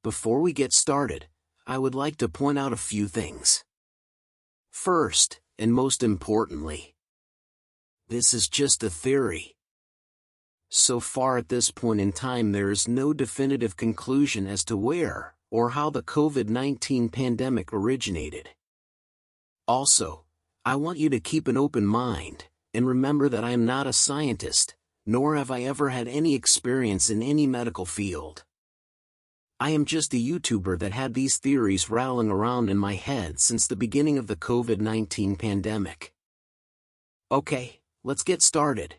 Before we get started, I would like to point out a few things. First, and most importantly, this is just a theory. So far at this point in time there is no definitive conclusion as to where or how the COVID-19 pandemic originated. Also, I want you to keep an open mind, and remember that I am not a scientist, nor have I ever had any experience in any medical field. I am just a YouTuber that had these theories rattling around in my head since the beginning of the COVID-19 pandemic. Okay, let's get started.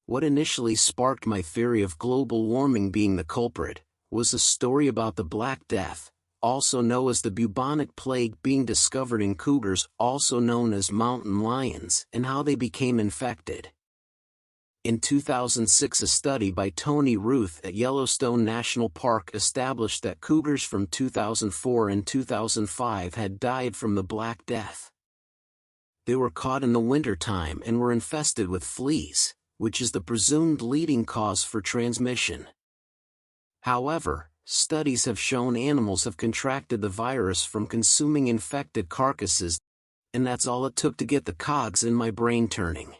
What initially sparked my theory of global warming being the culprit was a story about the Black Death, also known as the bubonic plague, being discovered in cougars, also known as mountain lions, and how they became infected. In 2006, a study by Tony Ruth at Yellowstone National Park established that cougars from 2004 and 2005 had died from the Black Death. They were caught in the wintertime and were infested with fleas, which is the presumed leading cause for transmission. However, studies have shown animals have contracted the virus from consuming infected carcasses, and that's all it took to get the cogs in my brain turning.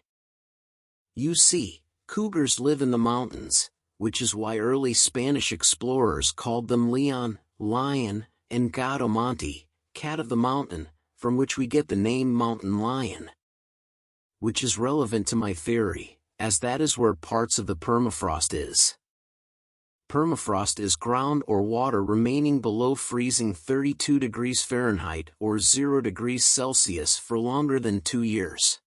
You see, cougars live in the mountains, which is why early Spanish explorers called them leon, lion, and gato monte, cat of the mountain, from which we get the name mountain lion. Which is relevant to my theory, as that is where parts of the permafrost is. Permafrost is ground or water remaining below freezing 32 degrees Fahrenheit or 0 degrees Celsius for longer than 2 years.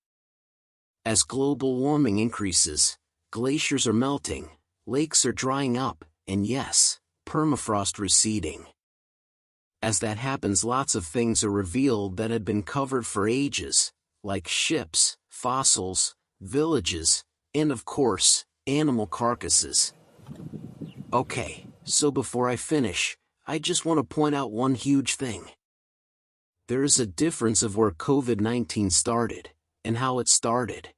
As global warming increases, glaciers are melting, lakes are drying up, and yes, permafrost receding. As that happens, lots of things are revealed that had been covered for ages, like ships, fossils, villages, and of course, animal carcasses. Okay, so before I finish, I just want to point out one huge thing. There is a difference of where COVID-19 started, and how it started.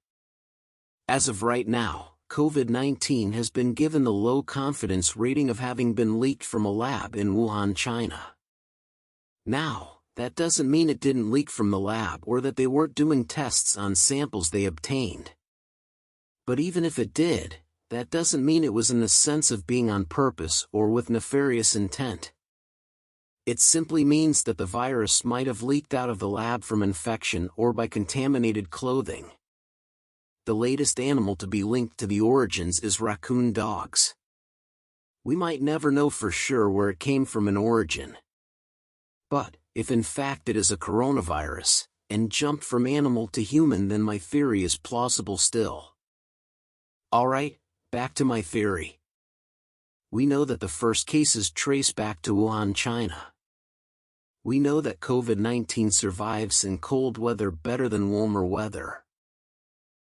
As of right now, COVID-19 has been given the low confidence rating of having been leaked from a lab in Wuhan, China. Now, that doesn't mean it didn't leak from the lab or that they weren't doing tests on samples they obtained. But even if it did, that doesn't mean it was in the sense of being on purpose or with nefarious intent. It simply means that the virus might have leaked out of the lab from infection or by contaminated clothing. The latest animal to be linked to the origins is raccoon dogs. We might never know for sure where it came from in origin. But, if in fact it is a coronavirus, and jumped from animal to human, then my theory is plausible still. Alright, back to my theory. We know that the first cases trace back to Wuhan, China. We know that COVID-19 survives in cold weather better than warmer weather.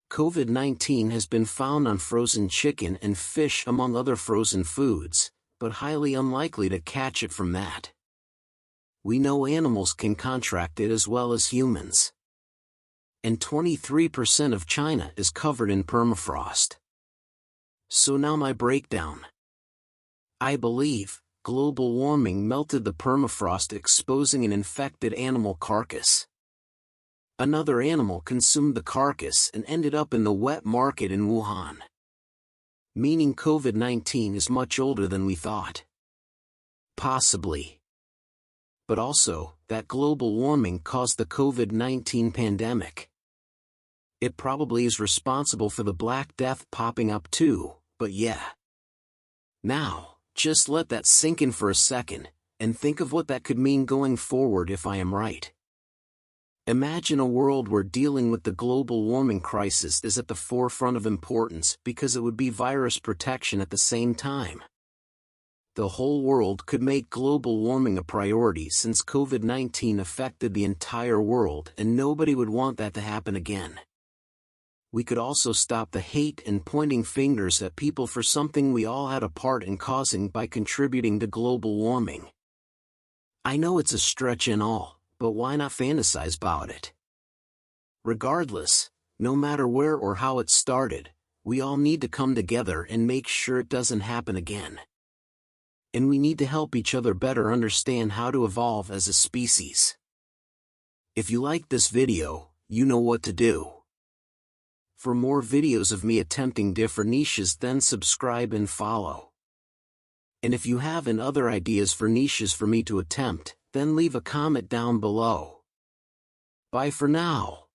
COVID-19 has been found on frozen chicken and fish among other frozen foods, but highly unlikely to catch it from that. We know animals can contract it as well as humans. And 23% of China is covered in permafrost. So now my breakdown. I believe global warming melted the permafrost, exposing an infected animal carcass. Another animal consumed the carcass and ended up in the wet market in Wuhan. Meaning COVID-19 is much older than we thought. Possibly. But also, that global warming caused the COVID-19 pandemic. It probably is responsible for the Black Death popping up too, but yeah. Now, just let that sink in for a second, and think of what that could mean going forward if I am right. Imagine a world where dealing with the global warming crisis is at the forefront of importance because it would be virus protection at the same time. The whole world could make global warming a priority since COVID-19 affected the entire world and nobody would want that to happen again. We could also stop the hate and pointing fingers at people for something we all had a part in causing by contributing to global warming. I know it's a stretch and all, but why not fantasize about it? Regardless, no matter where or how it started, we all need to come together and make sure it doesn't happen again. And we need to help each other better understand how to evolve as a species. If you like this video, you know what to do. For more videos of me attempting different niches, then subscribe and follow. And if you have any other ideas for niches for me to attempt, then leave a comment down below. Bye for now.